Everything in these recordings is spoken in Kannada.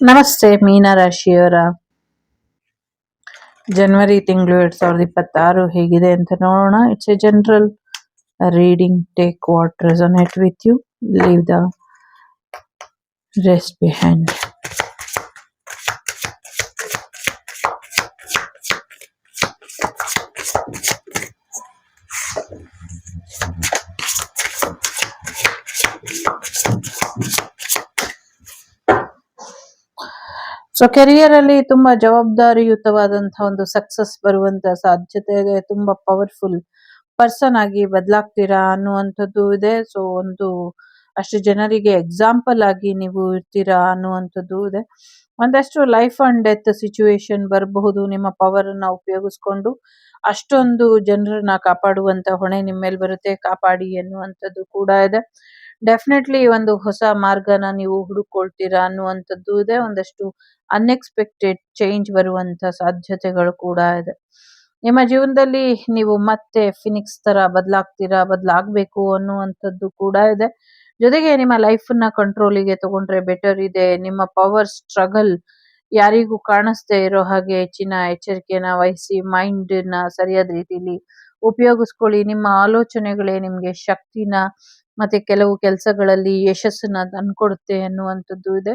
ನಮಸ್ತೆ ಮೀನ ರಾಶಿಯವರ ಜನವರಿ ತಿಂಗಳು 2026 ಹೇಗಿದೆ ಅಂತ ನೋಡೋಣ. It's a general reading. Take what resonate with you, leave the rest behind. So career ಅಲ್ಲಿ ತುಂಬಾ ಜವಾಬ್ದಾರಿಯುತವಾದಂತಹ ಒಂದು ಸಕ್ಸಸ್ ಬರುವಂತ ಸಾಧ್ಯತೆ ಇದೆ. ತುಂಬಾ ಪವರ್ಫುಲ್ ಪರ್ಸನ್ ಆಗಿ ಬದಲಾಗ್ತೀರಾ ಅನ್ನುವಂಥದ್ದು ಇದೆ. ಸೊ ಅಷ್ಟು ಜನರಿಗೆ ಎಕ್ಸಾಂಪಲ್ ಆಗಿ ನೀವು ಇರ್ತೀರಾ ಅನ್ನುವಂಥದ್ದು ಇದೆ. ಒಂದಷ್ಟು ಲೈಫ್ ಅಂಡ್ ಡೆತ್ ಸಿಚುವೇಶನ್ ಬರಬಹುದು. ನಿಮ್ಮ ಪವರ್ ಅನ್ನ ಉಪಯೋಗಿಸ್ಕೊಂಡು ಅಷ್ಟೊಂದು ಜನರನ್ನ ಕಾಪಾಡುವಂತ ಹೊಣೆ ನಿಮ್ಮ ಮೇಲೆ ಬರುತ್ತೆ. ಕಾಪಾಡಿ ಅನ್ನುವಂಥದ್ದು ಕೂಡ ಇದೆ. ಡೆಫಿನೆಟ್ಲಿ ಒಂದು ಹೊಸ ಮಾರ್ಗನ ನೀವು ಹುಡುಕೊಳ್ತೀರಾ ಅನ್ನುವಂಥದ್ದು ಇದೆ. ಒಂದಷ್ಟು ಅನ್ಎಕ್ಸ್ಪೆಕ್ಟೆಡ್ ಚೇಂಜ್ ಬರುವಂತ ಸಾಧ್ಯತೆಗಳು ಕೂಡ ಇದೆ. ನಿಮ್ಮ ಜೀವನದಲ್ಲಿ ನೀವು ಮತ್ತೆ ಫಿನಿಕ್ಸ್ ತರ ಬದಲಾಗಬೇಕು ಅನ್ನುವಂಥದ್ದು ಕೂಡ ಇದೆ. ಜೊತೆಗೆ ನಿಮ್ಮ ಲೈಫ್ ನ ಕಂಟ್ರೋಲಿಗೆ ತಗೊಂಡ್ರೆ ಬೆಟರ್ ಇದೆ. ನಿಮ್ಮ ಪವರ್ ಸ್ಟ್ರಗಲ್ ಯಾರಿಗೂ ಕಾಣಿಸ್ದೇ ಇರೋ ಹಾಗೆ ಹೆಚ್ಚಿನ ಎಚ್ಚರಿಕೆನ ವಹಿಸಿ ಮೈಂಡ್ ನ ಸರಿಯಾದ ರೀತಿಯಲ್ಲಿ ಉಪಯೋಗಿಸ್ಕೊಳ್ಳಿ. ನಿಮ್ಮ ಆಲೋಚನೆಗಳೇ ನಿಮ್ಗೆ ಶಕ್ತಿನ ಮತ್ತೆ ಕೆಲವು ಕೆಲಸಗಳಲ್ಲಿ ಯಶಸ್ಸನ್ನ ತಂದ್ಕೊಡುತ್ತೆ ಅನ್ನುವಂಥದ್ದು ಇದೆ.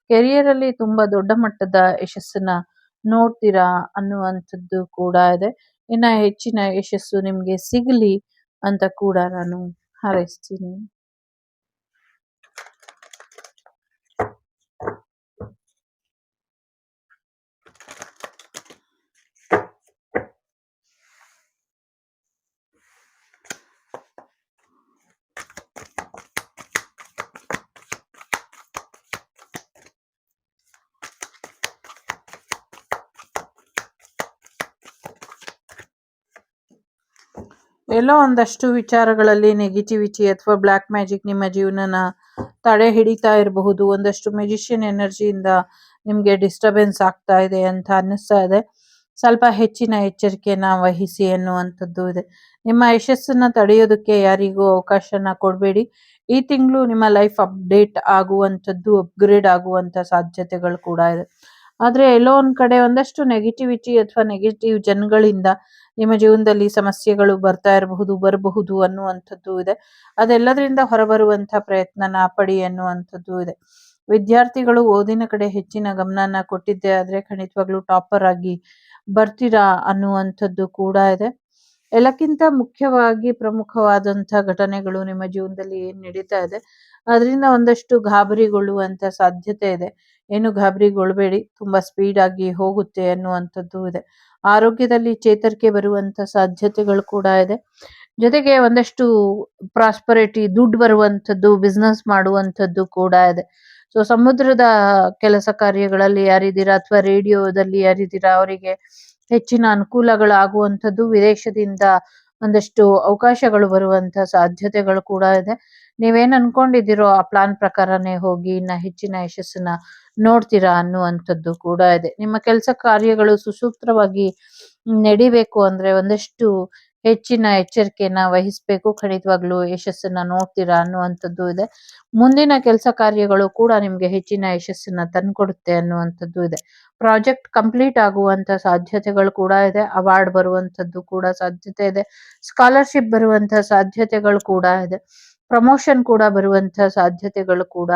ಕೆರಿಯರ್ ಅಲ್ಲಿ ತುಂಬಾ ದೊಡ್ಡ ಮಟ್ಟದ ಯಶಸ್ಸನ್ನ ನೋಡ್ತೀರಾ ಅನ್ನುವಂಥದ್ದು ಕೂಡ ಇದೆ. ಇನ್ನ ಹೆಚ್ಚಿನ ಯಶಸ್ಸು ನಿಮ್ಗೆ ಸಿಗಲಿ ಅಂತ ಕೂಡ ನಾನು ಹಾರೈಸ್ತೀನಿ. ಎಲ್ಲೋ ಒಂದಷ್ಟು ವಿಚಾರಗಳಲ್ಲಿ ನೆಗೆಟಿವಿಟಿ ಅಥವಾ ಬ್ಲ್ಯಾಕ್ ಮ್ಯಾಜಿಕ್ ನಿಮ್ಮ ಜೀವನನ ತಡೆ ಹಿಡಿತಾ ಇರಬಹುದು. ಒಂದಷ್ಟು ಮೆಜಿಷಿಯನ್ ಎನರ್ಜಿಯಿಂದ ನಿಮ್ಗೆ ಡಿಸ್ಟರ್ಬೆನ್ಸ್ ಆಗ್ತಾ ಇದೆ ಅಂತ ಅನ್ನಿಸ್ತಾ ಇದೆ. ಸ್ವಲ್ಪ ಹೆಚ್ಚಿನ ಎಚ್ಚರಿಕೆನ ವಹಿಸಿ ಅನ್ನುವಂಥದ್ದು ಇದೆ. ನಿಮ್ಮ ಯಶಸ್ಸನ್ನ ತಡೆಯೋದಕ್ಕೆ ಯಾರಿಗೂ ಅವಕಾಶನ ಕೊಡಬೇಡಿ. ಈ ತಿಂಗಳು ನಿಮ್ಮ ಲೈಫ್ ಅಪ್ಡೇಟ್ ಆಗುವಂಥದ್ದು, ಅಪ್ಗ್ರೇಡ್ ಆಗುವಂತ ಸಾಧ್ಯತೆಗಳು ಕೂಡ ಇದೆ. ಆದ್ರೆ ಎಲ್ಲೋ ಒಂದ್ ಕಡೆ ಒಂದಷ್ಟು ನೆಗೆಟಿವಿಟಿ ಅಥವಾ ನೆಗೆಟಿವ್ ಜನಗಳಿಂದ ನಿಮ್ಮ ಜೀವನದಲ್ಲಿ ಸಮಸ್ಯೆಗಳು ಬರಬಹುದು ಅನ್ನುವಂಥದ್ದು ಇದೆ. ಅದೆಲ್ಲದರಿಂದ ಹೊರಬರುವಂತ ಪ್ರಯತ್ನನ ಪಡಿ ಅನ್ನುವಂಥದ್ದು ಇದೆ. ವಿದ್ಯಾರ್ಥಿಗಳು ಓದಿನ ಕಡೆ ಹೆಚ್ಚಿನ ಗಮನನ ಕೊಟ್ಟಿದ್ದೆ ಆದ್ರೆ ಖಂಡಿತವಾಗ್ಲೂ ಟಾಪರ್ ಆಗಿ ಬರ್ತೀರಾ ಅನ್ನುವಂಥದ್ದು ಕೂಡ ಇದೆ. ಎಲ್ಲಕ್ಕಿಂತ ಮುಖ್ಯವಾಗಿ ಪ್ರಮುಖವಾದಂತ ಘಟನೆಗಳು ನಿಮ್ಮ ಜೀವನದಲ್ಲಿ ಏನ್ ನಡೀತಾ ಇದೆ ಅದರಿಂದ ಒಂದಷ್ಟು ಗಾಬರಿಗೊಳ್ಳುವಂತ ಸಾಧ್ಯತೆ ಇದೆ. ಏನು ಗಾಬರಿಗೊಳ್ಬೇಡಿ, ತುಂಬಾ ಸ್ಪೀಡ್ ಆಗಿ ಹೋಗುತ್ತೆ ಅನ್ನುವಂಥದ್ದು ಇದೆ. ಆರೋಗ್ಯದಲ್ಲಿ ಚೇತರಿಕೆ ಬರುವಂತ ಸಾಧ್ಯತೆಗಳು ಕೂಡ ಇದೆ. ಜೊತೆಗೆ ಒಂದಷ್ಟು ಪ್ರಾಸ್ಪರಿಟಿ, ದುಡ್ಡು ಬರುವಂಥದ್ದು, ಬಿಸ್ನೆಸ್ ಮಾಡುವಂಥದ್ದು ಕೂಡ ಇದೆ. ಸೊ ಸಮುದ್ರದ ಕೆಲಸ ಕಾರ್ಯಗಳಲ್ಲಿ ಯಾರಿದ್ದೀರಾ ಅಥವಾ ರೇಡಿಯೋದಲ್ಲಿ ಯಾರಿದ್ದೀರಾ ಅವರಿಗೆ ಹೆಚ್ಚಿನ ಅನುಕೂಲಗಳಾಗುವಂಥದ್ದು, ವಿದೇಶದಿಂದ ಒಂದಷ್ಟು ಅವಕಾಶಗಳು ಬರುವಂತ ಸಾಧ್ಯತೆಗಳು ಕೂಡ ಇದೆ. ನೀವೇನ್ ಅನ್ಕೊಂಡಿದ್ದೀರೋ ಆ ಪ್ಲಾನ್ ಪ್ರಕಾರನೇ ಹೋಗಿ ಇನ್ನ ಹೆಚ್ಚಿನ ಯಶಸ್ಸನ್ನ ನೋಡ್ತೀರಾ ಅನ್ನುವಂಥದ್ದು ಕೂಡ ಇದೆ. ನಿಮ್ಮ ಕೆಲಸ ಕಾರ್ಯಗಳು ಸುಸೂತ್ರವಾಗಿ ನಡಿಬೇಕು ಅಂದ್ರೆ ಒಂದಷ್ಟು ಹೆಚ್ಚಿನ ಎಚ್ಚರಿಕೆನ ವಹಿಸ್ಬೇಕು. ಖಂಡಿತವಾಗ್ಲೂ ಯಶಸ್ಸನ್ನ ನೋಡ್ತೀರಾ ಅನ್ನುವಂಥದ್ದು ಇದೆ. ಮುಂದಿನ ಕೆಲಸ ಕಾರ್ಯಗಳು ಕೂಡ ನಿಮ್ಗೆ ಹೆಚ್ಚಿನ ಯಶಸ್ಸನ್ನ ತಂದ್ಕೊಡುತ್ತೆ ಅನ್ನುವಂಥದ್ದು ಇದೆ. ಪ್ರಾಜೆಕ್ಟ್ ಕಂಪ್ಲೀಟ್ ಆಗುವಂತ ಸಾಧ್ಯತೆಗಳು ಕೂಡ ಇದೆ. ಅವಾರ್ಡ್ ಬರುವಂತದ್ದು ಕೂಡ ಸಾಧ್ಯತೆ ಇದೆ. ಸ್ಕಾಲರ್ಶಿಪ್ ಬರುವಂತ ಸಾಧ್ಯತೆಗಳು ಕೂಡ ಇದೆ. ಪ್ರಮೋಷನ್ ಕೂಡ ಬರುವಂತ ಸಾಧ್ಯತೆಗಳು ಕೂಡ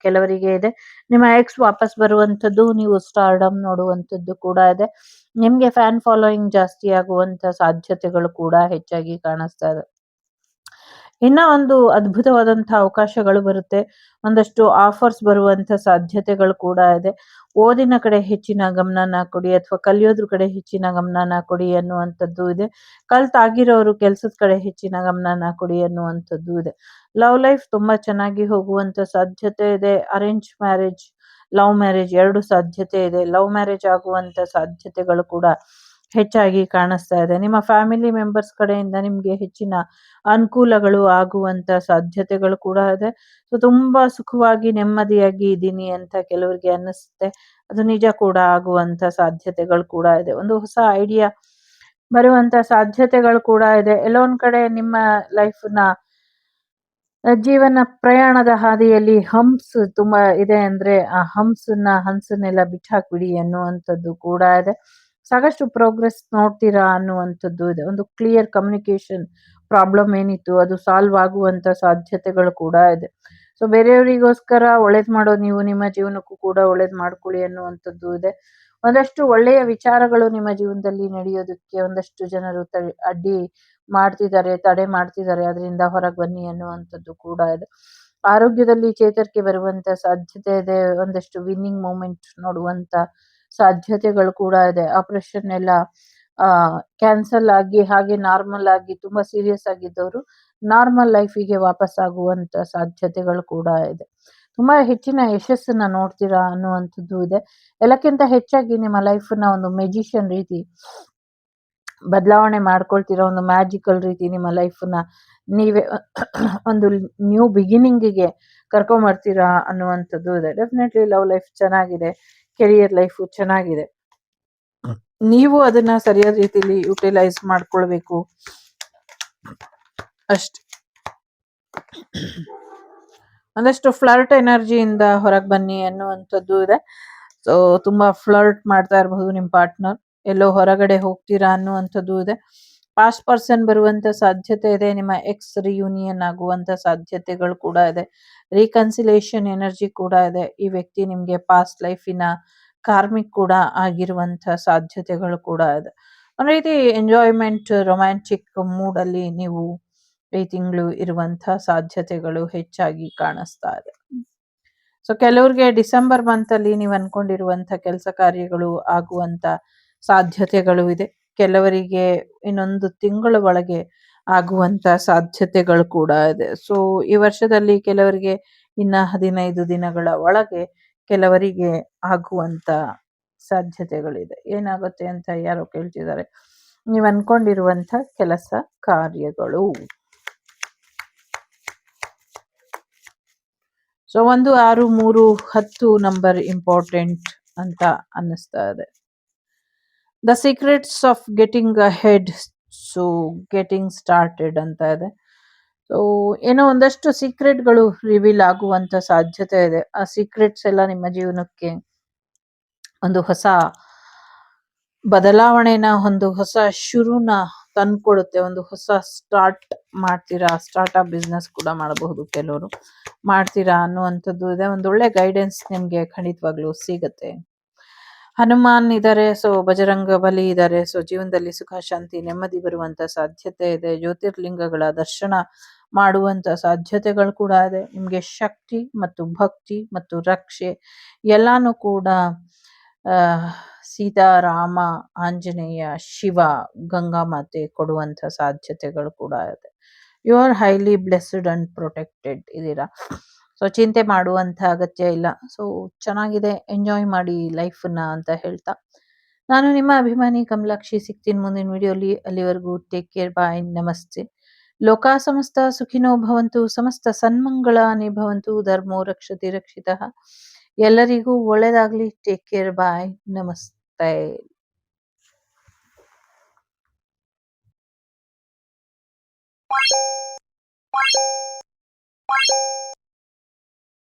ಕೆಲವರಿಗೆ ಇದೆ. ನಿಮ್ಮ ಎಕ್ಸ್ ವಾಪಸ್ ಬರುವಂತದ್ದು, ನೀವು ಸ್ಟಾರ್ಡಮ್ ನೋಡುವಂತದ್ದು ಕೂಡ ಇದೆ. ನಿಮ್ಗೆ ಫ್ಯಾನ್ ಫಾಲೋಯಿಂಗ್ ಜಾಸ್ತಿ ಆಗುವಂತ ಸಾಧ್ಯತೆಗಳು ಕೂಡ ಹೆಚ್ಚಾಗಿ ಕಾಣಿಸ್ತಾ ಇದೆ. ಇನ್ನ ಒಂದು ಅದ್ಭುತವಾದಂತಹ ಅವಕಾಶಗಳು ಬರುತ್ತೆ. ಒಂದಷ್ಟು ಆಫರ್ಸ್ ಬರುವಂತ ಸಾಧ್ಯತೆಗಳು ಕೂಡ ಇದೆ. ಓದಿನ ಕಡೆ ಹೆಚ್ಚಿನ ಗಮನನ ಕೊಡಿ ಅಥವಾ ಕಲಿಯೋದ್ರ ಕಡೆ ಹೆಚ್ಚಿನ ಗಮನನ ಕೊಡಿ ಅನ್ನುವಂಥದ್ದು ಇದೆ. ಕಲ್ತಾಗಿರೋರು ಕೆಲ್ಸದ ಕಡೆ ಹೆಚ್ಚಿನ ಗಮನನ ಕೊಡಿ ಅನ್ನುವಂಥದ್ದು ಇದೆ. ಲವ್ ಲೈಫ್ ತುಂಬಾ ಚೆನ್ನಾಗಿ ಹೋಗುವಂತ ಸಾಧ್ಯತೆ ಇದೆ. ಅರೇಂಜ್ ಮ್ಯಾರೇಜ್, ಲವ್ ಮ್ಯಾರೇಜ್ ಎರಡು ಸಾಧ್ಯತೆ ಇದೆ. ಲವ್ ಮ್ಯಾರೇಜ್ ಆಗುವಂತ ಸಾಧ್ಯತೆಗಳು ಕೂಡ ಹೆಚ್ಚಾಗಿ ಕಾಣಿಸ್ತಾ ಇದೆ. ನಿಮ್ಮ ಫ್ಯಾಮಿಲಿ ಮೆಂಬರ್ಸ್ ಕಡೆಯಿಂದ ನಿಮ್ಗೆ ಹೆಚ್ಚಿನ ಅನುಕೂಲಗಳು ಆಗುವಂತ ಸಾಧ್ಯತೆಗಳು ಕೂಡ ಇದೆ. ಸೊ ತುಂಬಾ ಸುಖವಾಗಿ ನೆಮ್ಮದಿಯಾಗಿ ಇದ್ದೀನಿ ಅಂತ ಕೆಲವರಿಗೆ ಅನ್ನಿಸುತ್ತೆ. ಅದು ನಿಜ ಕೂಡ ಆಗುವಂತ ಸಾಧ್ಯತೆಗಳು ಕೂಡ ಇದೆ. ಒಂದು ಹೊಸ ಐಡಿಯಾ ಬರುವಂತ ಸಾಧ್ಯತೆಗಳು ಕೂಡ ಇದೆ. ಎಲ್ಲೋ ಒಂದ್ ಕಡೆ ನಿಮ್ಮ ಲೈಫ್ ನ ಜೀವನ ಪ್ರಯಾಣದ ಹಾದಿಯಲ್ಲಿ ಹಂಪ್ಸ್ ತುಂಬಾ ಇದೆ ಅಂದ್ರೆ ಆ ಹಂಸನ್ನೆಲ್ಲ ಬಿಟ್ಟಾಕ್ಬಿಡಿ ಅನ್ನುವಂಥದ್ದು ಕೂಡ ಇದೆ. ಸಾಕಷ್ಟು ಪ್ರೋಗ್ರೆಸ್ ನೋಡ್ತೀರಾ ಅನ್ನುವಂಥದ್ದು ಇದೆ. ಒಂದು ಕ್ಲಿಯರ್ ಕಮ್ಯುನಿಕೇಶನ್ ಪ್ರಾಬ್ಲಮ್ ಏನಿತ್ತು ಅದು ಸಾಲ್ವ್ ಆಗುವಂತ ಸಾಧ್ಯತೆಗಳು ಕೂಡ ಇದೆ. ಸೊ ಬೇರೆಯವರಿಗೋಸ್ಕರ ಒಳ್ಳೇದ್ ಮಾಡೋದು ನೀವು ನಿಮ್ಮ ಜೀವನಕ್ಕೂ ಕೂಡ ಒಳ್ಳೇದ್ ಮಾಡ್ಕೊಳ್ಳಿ ಅನ್ನುವಂಥದ್ದು ಇದೆ. ಒಂದಷ್ಟು ಒಳ್ಳೆಯ ವಿಚಾರಗಳು ನಿಮ್ಮ ಜೀವನದಲ್ಲಿ ನಡೆಯೋದಕ್ಕೆ ಒಂದಷ್ಟು ಜನರು ಅಡ್ಡಿ ಮಾಡ್ತಿದ್ದಾರೆ, ತಡೆ ಮಾಡ್ತಿದ್ದಾರೆ. ಅದರಿಂದ ಹೊರಗೆ ಬನ್ನಿ ಅನ್ನುವಂಥದ್ದು ಕೂಡ ಇದೆ. ಆರೋಗ್ಯದಲ್ಲಿ ಚೇತರಿಕೆ ಬರುವಂತ ಸಾಧ್ಯತೆ ಇದೆ. ಒಂದಷ್ಟು ವಿನ್ನಿಂಗ್ ಮೂಮೆಂಟ್ ನೋಡುವಂತ ಸಾಧ್ಯತೆಗಳು ಕೂಡ ಇದೆ. ಆಪರೇಷನ್ ಎಲ್ಲ ಕ್ಯಾನ್ಸಲ್ ಆಗಿ ಹಾಗೆ ನಾರ್ಮಲ್ ಆಗಿ ತುಂಬಾ ಸೀರಿಯಸ್ ಆಗಿದ್ದವರು ನಾರ್ಮಲ್ ಲೈಫಿಗೆ ವಾಪಸ್ ಆಗುವಂತ ಸಾಧ್ಯತೆಗಳು ಕೂಡ ಇದೆ. ತುಂಬಾ ಹೆಚ್ಚಿನ ಯಶಸ್ಸನ್ನ ನೋಡ್ತೀರಾ ಅನ್ನುವಂಥದ್ದು ಇದೆ. ಎಲ್ಲಕ್ಕಿಂತ ಹೆಚ್ಚಾಗಿ ನಿಮ್ಮ ಲೈಫನ್ನ ಒಂದು ಮೆಜಿಷಿಯನ್ ರೀತಿ ಬದಲಾವಣೆ ಮಾಡ್ಕೊಳ್ತೀರಾ. ಒಂದು ಮ್ಯಾಜಿಕಲ್ ರೀತಿ ನಿಮ್ಮ ಲೈಫನ್ನ ನೀವೇ ಒಂದು ನ್ಯೂ ಬಿಗಿನಿಂಗಿಗೆ ಕರ್ಕೊಂಬರ್ತೀರಾ ಅನ್ನುವಂಥದ್ದು ಇದೆ. ಡೆಫಿನೆಟ್ಲಿ ಲವ್ ಲೈಫ್ ಚೆನ್ನಾಗಿದೆ, ಕೆರಿಯರ್ ಲೈಫು ಚೆನ್ನಾಗಿದೆ. ನೀವು ಅದನ್ನ ಸರಿಯಾದ ರೀತಿಯಲ್ಲಿ ಯುಟಿಲೈಸ್ ಮಾಡ್ಕೊಳ್ಬೇಕು ಅಷ್ಟೇ. ಒಂದಷ್ಟು ಫ್ಲರ್ಟ್ ಎನರ್ಜಿಯಿಂದ ಹೊರಗೆ ಬನ್ನಿ ಅನ್ನುವಂಥದ್ದು ಇದೆ. ಸೊ ತುಂಬಾ ಫ್ಲರ್ಟ್ ಮಾಡ್ತಾ ಇರಬಹುದು ನಿಮ್ಮ ಪಾರ್ಟ್ನರ್. ಎಲ್ಲೋ ಹೊರಗಡೆ ಹೋಗ್ತೀರಾ ಅನ್ನುವಂಥದ್ದು ಇದೆ. ಪಾಸ್ಟ್ ಪರ್ಸನ್ ಬರುವಂತ ಸಾಧ್ಯತೆ ಇದೆ. ನಿಮ್ಮ ಎಕ್ಸ್ ರಿಯೂನಿಯನ್ ಆಗುವಂತ ಸಾಧ್ಯತೆಗಳು ಕೂಡ ಇದೆ. ರೀಕನ್ಸಿಲೇಷನ್ ಎನರ್ಜಿ ಕೂಡ ಇದೆ. ಈ ವ್ಯಕ್ತಿ ನಿಮ್ಗೆ ಪಾಸ್ಟ್ ಲೈಫಿನ ಕಾರ್ಮಿಕ್ ಕೂಡ ಆಗಿರುವಂತ ಸಾಧ್ಯತೆಗಳು ಕೂಡ ಇದೆ. ಒಂದ್ ರೀತಿ ಎಂಜಾಯ್ಮೆಂಟ್ ರೊಮ್ಯಾಂಟಿಕ್ ಮೂಡ್ ಅಲ್ಲಿ ನೀವು ಈ ತಿಂಗಳು ಇರುವಂತ ಸಾಧ್ಯತೆಗಳು ಹೆಚ್ಚಾಗಿ ಕಾಣಿಸ್ತಾ ಇದೆ. ಸೊ ಕೆಲವ್ರಿಗೆ ಡಿಸೆಂಬರ್ ಮಂತ್ ಅಲ್ಲಿ ನೀವು ಅನ್ಕೊಂಡಿರುವಂತ ಕೆಲಸ ಕಾರ್ಯಗಳು ಆಗುವಂತ ಸಾಧ್ಯತೆಗಳು ಇದೆ. ಕೆಲವರಿಗೆ ಇನ್ನೊಂದು ತಿಂಗಳ ಒಳಗೆ ಆಗುವಂತ ಸಾಧ್ಯತೆಗಳು ಕೂಡ ಇದೆ. ಸೊ ಈ ವರ್ಷದಲ್ಲಿ ಕೆಲವರಿಗೆ ಇನ್ನ 15 ದಿನಗಳ ಒಳಗೆ ಕೆಲವರಿಗೆ ಆಗುವಂತ ಸಾಧ್ಯತೆಗಳಿದೆ. ಏನಾಗುತ್ತೆ ಅಂತ ಯಾರೋ ಕೇಳ್ತಿದ್ದಾರೆ. ನೀವು ಅನ್ಕೊಂಡಿರುವಂತ ಕೆಲಸ ಕಾರ್ಯಗಳು. ಸೊ 1, 6, 3, 10 ನಂಬರ್ ಇಂಪಾರ್ಟೆಂಟ್ ಅಂತ ಅನ್ನಿಸ್ತಾ ಇದೆ. The secrets of getting ahead, so getting started ಅಂತ ಇದೆ. ಸೊ ಏನೋ ಒಂದಷ್ಟು ಸೀಕ್ರೆಟ್ಗಳು ರಿವೀಲ್ ಆಗುವಂತ ಸಾಧ್ಯತೆ ಇದೆ. ಆ ಸೀಕ್ರೆಟ್ಸ್ ಎಲ್ಲ ನಿಮ್ಮ ಜೀವನಕ್ಕೆ ಒಂದು ಹೊಸ ಬದಲಾವಣೆನ, ಒಂದು ಹೊಸ ಶುರುನ ತಂದ್ಕೊಡುತ್ತೆ. ಒಂದು ಹೊಸ ಸ್ಟಾರ್ಟ್ ಮಾಡ್ತೀರಾ. ಸ್ಟಾರ್ಟ್ಅಪ್ ಬಿಸ್ನೆಸ್ ಕೂಡ ಮಾಡಬಹುದು, ಕೆಲವರು ಮಾಡ್ತೀರಾ ಅನ್ನುವಂಥದ್ದು ಇದೆ. ಒಂದೊಳ್ಳೆ ಗೈಡೆನ್ಸ್ ನಿಮ್ಗೆ ಖಂಡಿತವಾಗ್ಲೂ ಸಿಗತ್ತೆ. ಹನುಮಾನ್ ಇದ್ದಾರೆ, ಸೊ ಬಜರಂಗ ಬಲಿ ಇದ್ದಾರೆ. ಸೊ ಜೀವನದಲ್ಲಿ ಸುಖ ಶಾಂತಿ ನೆಮ್ಮದಿ ಬರುವಂತ ಸಾಧ್ಯತೆ ಇದೆ. ಜ್ಯೋತಿರ್ಲಿಂಗಗಳ ದರ್ಶನ ಮಾಡುವಂತ ಸಾಧ್ಯತೆಗಳು ಕೂಡ ಇದೆ. ನಿಮ್ಗೆ ಶಕ್ತಿ ಮತ್ತು ಭಕ್ತಿ ಮತ್ತು ರಕ್ಷೆ ಎಲ್ಲಾನು ಕೂಡ ಸೀತಾರಾಮ, ಆಂಜನೇಯ, ಶಿವ, ಗಂಗಾ ಮಾತೆ ಕೊಡುವಂತ ಸಾಧ್ಯತೆಗಳು ಕೂಡ ಇದೆ. You are highly blessed and protected ಇದ್ದೀರಾ. ಸೊ ಚಿಂತೆ ಮಾಡುವಂತ ಅಗತ್ಯ ಇಲ್ಲ. ಸೊ ಚೆನ್ನಾಗಿದೆ, ಎಂಜಾಯ್ ಮಾಡಿ ಲೈಫನ್ನ ಅಂತ ಹೇಳ್ತಾ ನಾನು ನಿಮ್ಮ ಅಭಿಮಾನಿ ಕಮಲಾಕ್ಷಿ. ಸಿಗ್ತೀನಿ ಮುಂದಿನ ವಿಡಿಯೋಲಿ. ಅಲ್ಲಿವರೆಗೂ ಟೇಕ್ ಕೇರ್, ಬಾಯ್, ನಮಸ್ತೆ. ಲೋಕ ಸಮಸ್ತ ಸುಖಿನೋ ಭವಂತು, ಸಮಸ್ತ ಸನ್ಮಂಗಳಾನಿ ಭವಂತು, ಧರ್ಮೋ ರಕ್ಷತಿ ರಕ್ಷಿತಃ. ಎಲ್ಲರಿಗೂ ಒಳ್ಳೇದಾಗ್ಲಿ. ಟೇಕ್ ಕೇರ್, ಬಾಯ್, ನಮಸ್ತೆ.